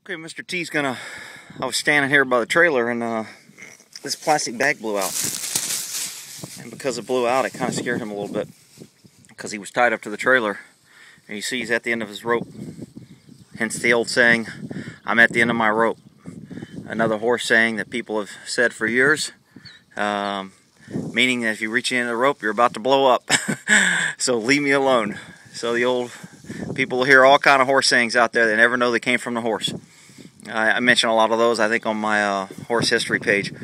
Okay, Mr. T's gonna... I was standing here by the trailer and this plastic bag blew out. And because it blew out, it kind of scared him a little bit. Because he was tied up to the trailer. And you see he's at the end of his rope. Hence the old saying, I'm at the end of my rope. Another horse saying that people have said for years. Meaning that if you reach the end of the rope, you're about to blow up. So leave me alone. So the old people hear all kind of horse sayings out there. They never know they came from the horse. I mention a lot of those, I think, on my horse history page.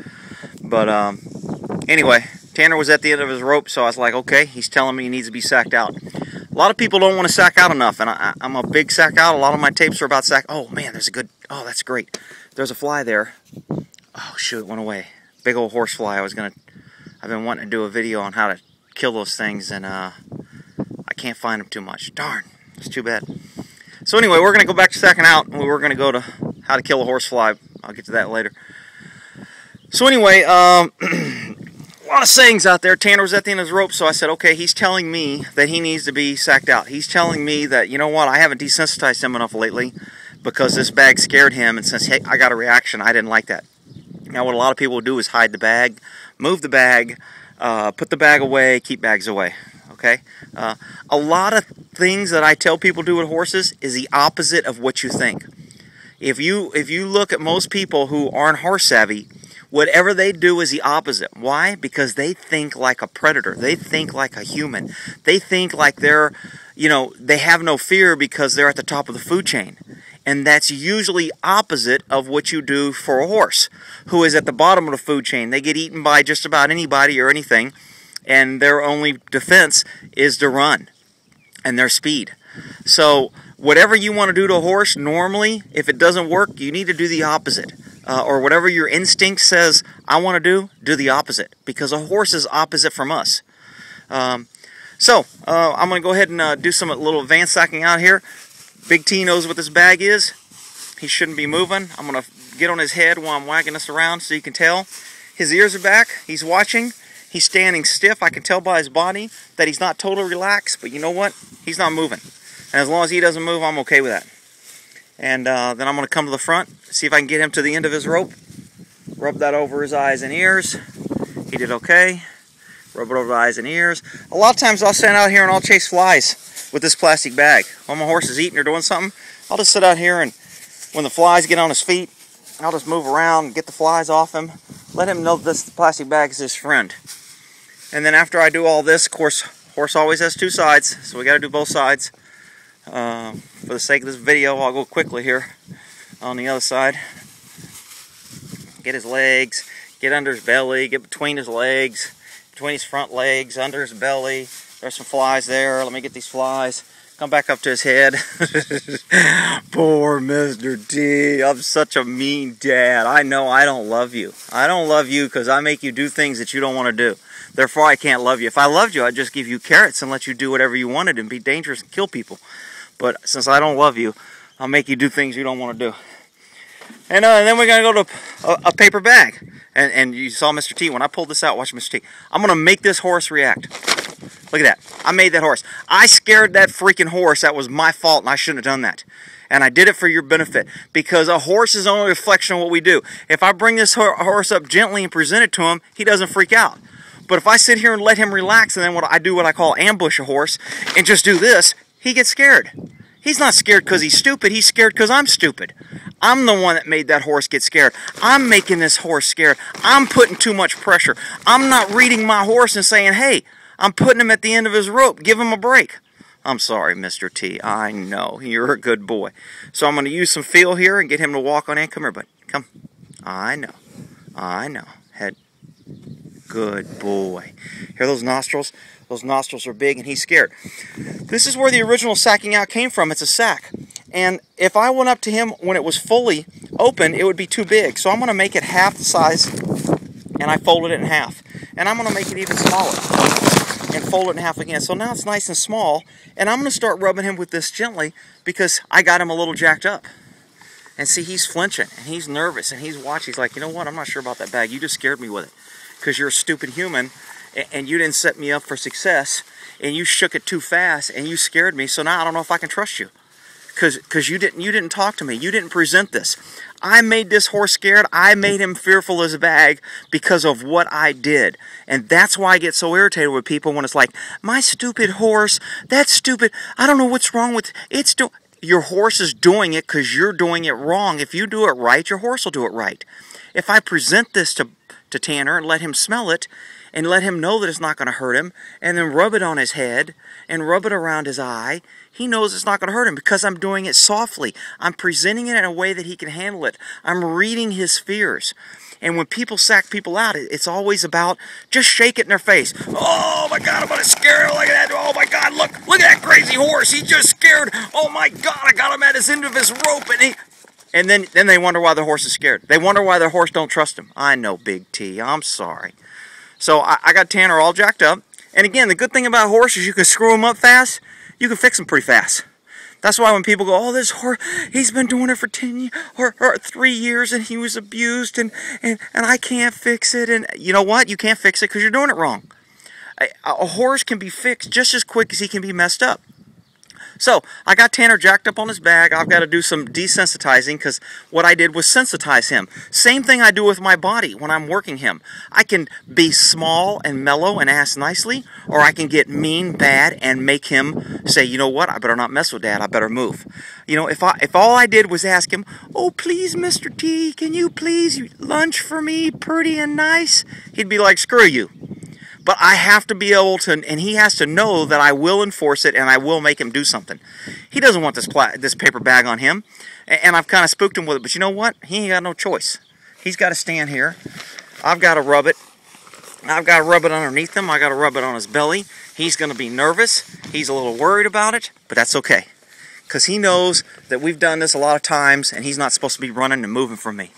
But anyway, Tanner was at the end of his rope, so I was like, okay, he's telling me he needs to be sacked out. A lot of people don't want to sack out enough, and I'm a big sack out. A lot of my tapes are about sack. Oh, man, there's a good... Oh, that's great. There's a fly there. Oh, shoot, it went away. Big old horse fly. I've been wanting to do a video on how to kill those things, and I can't find them too much. Darn, it's too bad. So anyway, we're going to go back to sacking out, and we're going to go to how to kill a horsefly. I'll get to that later. So anyway, a lot of sayings out there. Tanner was at the end of his rope, so I said, okay, he's telling me that he needs to be sacked out. He's telling me that, you know what, I haven't desensitized him enough lately because this bag scared him, and since hey, I got a reaction, I didn't like that. Now what a lot of people do is hide the bag, move the bag, put the bag away, keep bags away. Okay? A lot of things that I tell people do with horses is the opposite of what you think. If you look at most people who aren't horse savvy, whatever they do is the opposite. Why? Because they think like a predator. They think like a human. They think like they're, you know, they have no fear because they're at the top of the food chain. And that's usually opposite of what you do for a horse who is at the bottom of the food chain. They get eaten by just about anybody or anything, and their only defense is to run and their speed. So whatever you want to do to a horse, normally, if it doesn't work, you need to do the opposite. Or whatever your instinct says, I want to do the opposite. Because a horse is opposite from us. I'm going to go ahead and do some little advanced sacking out here. Big T knows what this bag is. He shouldn't be moving. I'm going to get on his head while I'm wagging this around so you can tell. His ears are back. He's watching. He's standing stiff. I can tell by his body that he's not totally relaxed, but you know what? He's not moving. And as long as he doesn't move, I'm okay with that. And then I'm going to come to the front, see if I can get him to the end of his rope. Rub that over his eyes and ears. He did okay. Rub it over the eyes and ears. A lot of times I'll stand out here and I'll chase flies with this plastic bag. While my horse is eating or doing something, I'll just sit out here, and when the flies get on his feet, I'll just move around and get the flies off him. Let him know this plastic bag is his friend. And then after I do all this, of course, horse always has two sides, so we got to do both sides. For the sake of this video, I'll go quickly here on the other side. Get his legs, get under his belly, get between his legs, between his front legs, under his belly. There's some flies there. Let me get these flies. Come back up to his head. Poor Mr. T. I'm such a mean dad. I know I don't love you. I don't love you because I make you do things that you don't want to do. Therefore, I can't love you. If I loved you, I'd just give you carrots and let you do whatever you wanted and be dangerous and kill people. But since I don't love you, I'll make you do things you don't want to do. And then we're going to go to a paper bag. And you saw Mr. T. When I pulled this out, watch Mr. T. I'm going to make this horse react. Look at that. I made that horse. I scared that freaking horse. That was my fault, and I shouldn't have done that. And I did it for your benefit. Because a horse is only a reflection of what we do. If I bring this horse up gently and present it to him, he doesn't freak out. But if I sit here and let him relax, and then what I call ambush a horse, and just do this, he gets scared. He's not scared because he's stupid. He's scared because I'm stupid. I'm the one that made that horse get scared. I'm making this horse scared. I'm putting too much pressure. I'm not reading my horse and saying, hey, I'm putting him at the end of his rope. Give him a break. I'm sorry, Mr. T. I know. You're a good boy. So I'm going to use some feel here and get him to walk on in. Come here, bud. Come. I know. I know. Head. Good boy. Hear those nostrils? Those nostrils are big, and he's scared. This is where the original sacking out came from. It's a sack. And if I went up to him when it was fully open, it would be too big. So I'm going to make it half the size, and I folded it in half. And I'm going to make it even smaller and fold it in half again. So now it's nice and small, and I'm going to start rubbing him with this gently because I got him a little jacked up. And see, he's flinching, and he's nervous, and he's watching. He's like, you know what? I'm not sure about that bag. You just scared me with it because you're a stupid human, and you didn't set me up for success, and you shook it too fast, and you scared me, so now I don't know if I can trust you. because you didn't talk to me. You didn't present this. I made this horse scared. I made him fearful as a bag because of what I did. And that's why I get so irritated with people when it's like, my stupid horse, that's stupid. I don't know what's wrong with it. Your horse is doing it because you're doing it wrong. If you do it right, your horse will do it right. If I present this to Tanner and let him smell it and let him know that it's not going to hurt him and then rub it on his head and rub it around his eye, he knows it's not going to hurt him because I'm doing it softly. I'm presenting it in a way that he can handle it. I'm reading his fears. And when people sack people out, it's always about just shake it in their face. Oh my God, I'm going to scare him. Look at that. Oh my God, look at that crazy horse. He's just scared. Oh my God, I got him at his end of his rope. And then they wonder why the horse is scared. They wonder why their horse don't trust him. I know, Big T. I'm sorry. So I got Tanner all jacked up. And again, the good thing about horses, you can screw them up fast. You can fix them pretty fast. That's why when people go, oh, this horse, he's been doing it for 10 years or 3 years and he was abused and I can't fix it. And you know what? You can't fix it because you're doing it wrong. A horse can be fixed just as quick as he can be messed up. So, I got Tanner jacked up on his bag. I've got to do some desensitizing because what I did was sensitize him. Same thing I do with my body when I'm working him. I can be small and mellow and ask nicely, or I can get mean, bad, and make him say, you know what, I better not mess with Dad, I better move. You know, if all I did was ask him, oh, please, Mr. T, can you please lunch for me pretty and nice? He'd be like, screw you. But I have to be able to, and he has to know that I will enforce it and I will make him do something. He doesn't want this paper bag on him, and I've kind of spooked him with it. But you know what? He ain't got no choice. He's got to stand here. I've got to rub it. I've got to rub it underneath him. I've got to rub it on his belly. He's going to be nervous. He's a little worried about it, but that's okay. Because he knows that we've done this a lot of times, and he's not supposed to be running and moving from me.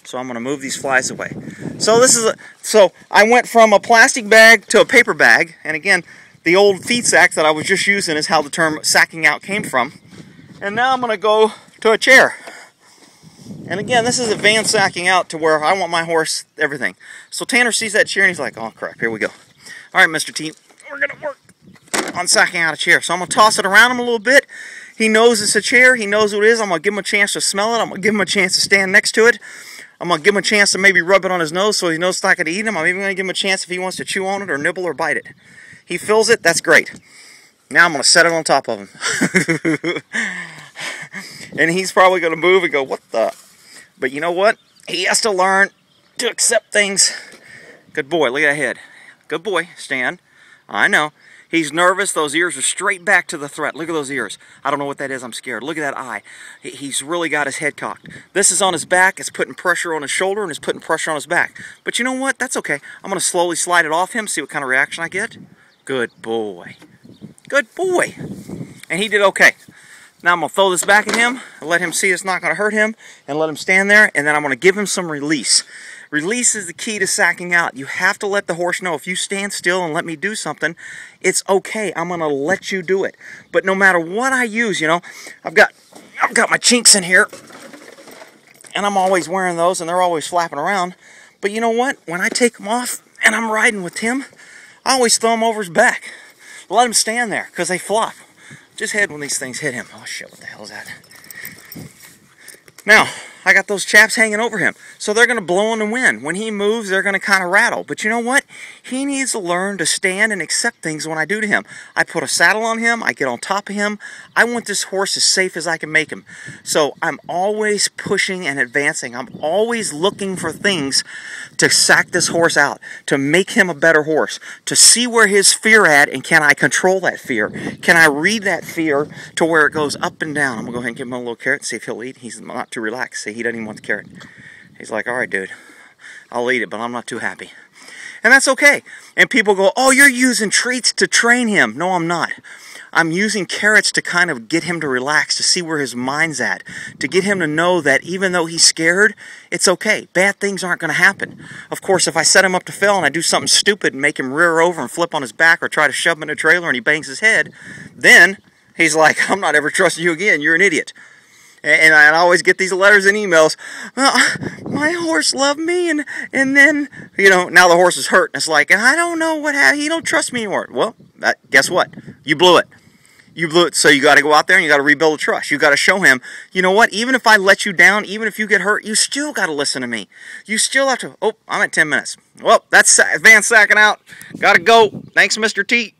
So I'm going to move these flies away. So I went from a plastic bag to a paper bag. And again, the old feed sack that I was just using is how the term sacking out came from. And now I'm going to go to a chair. And again, this is advanced sacking out to where I want my horse, everything. So Tanner sees that chair and he's like, oh crap, here we go. All right, Mr. T, we're going to work on sacking out a chair. So I'm going to toss it around him a little bit. He knows it's a chair. He knows what it is. I'm going to give him a chance to smell it. I'm going to give him a chance to stand next to it. I'm going to give him a chance to maybe rub it on his nose so he knows it's not going to eat him. I'm even going to give him a chance if he wants to chew on it or nibble or bite it. He feels it, that's great. Now I'm going to set it on top of him. And he's probably going to move and go, what the? But you know what? He has to learn to accept things. Good boy, look at that head. Good boy, stand. I know. He's nervous. Those ears are straight back to the threat. Look at those ears. I don't know what that is. I'm scared. Look at that eye. He's really got his head cocked. This is on his back. It's putting pressure on his shoulder and it's putting pressure on his back. But you know what? That's okay. I'm going to slowly slide it off him, see what kind of reaction I get. Good boy. Good boy. And he did okay. Now I'm going to throw this back at him and let him see it's not going to hurt him and let him stand there. And then I'm going to give him some release. Release is the key to sacking out. You have to let the horse know if you stand still and let me do something, it's okay. I'm going to let you do it. But no matter what I use, you know, I've got my chinks in here, and I'm always wearing those, and they're always flapping around. But you know what? When I take them off and I'm riding with him, I always throw them over his back. Let him stand there because they flop. Just head when these things hit him. Oh shit! What the hell is that? Now, I got those chaps hanging over him. So they're going to blow in the wind. When he moves, they're going to kind of rattle. But you know what? He needs to learn to stand and accept things when I do to him. I put a saddle on him. I get on top of him. I want this horse as safe as I can make him. So I'm always pushing and advancing. I'm always looking for things to sack this horse out, to make him a better horse, to see where his fear at, and can I control that fear? Can I read that fear to where it goes up and down? I'm going to go ahead and give him a little carrot and see if he'll eat. He's not too relaxed. See, he doesn't even want the carrot. He's like, all right, dude, I'll eat it, but I'm not too happy. And that's okay. And people go, oh, you're using treats to train him. No, I'm not. I'm using carrots to kind of get him to relax, to see where his mind's at, to get him to know that even though he's scared, it's okay. Bad things aren't going to happen. Of course, if I set him up to fail and I do something stupid and make him rear over and flip on his back or try to shove him in a trailer and he bangs his head, then he's like, I'm not ever trusting you again. You're an idiot. And I always get these letters and emails, my horse loved me, and then, you know, now the horse is hurt. And it's like, I don't know what happened. He don't trust me anymore. Well, guess what? You blew it. You blew it, so you got to go out there and you got to rebuild the trust. You got to show him, you know what, even if I let you down, even if you get hurt, you still got to listen to me. You still have to, oh, I'm at 10 minutes. Well, that's Van Sacken out. Got to go. Thanks, Mr. T.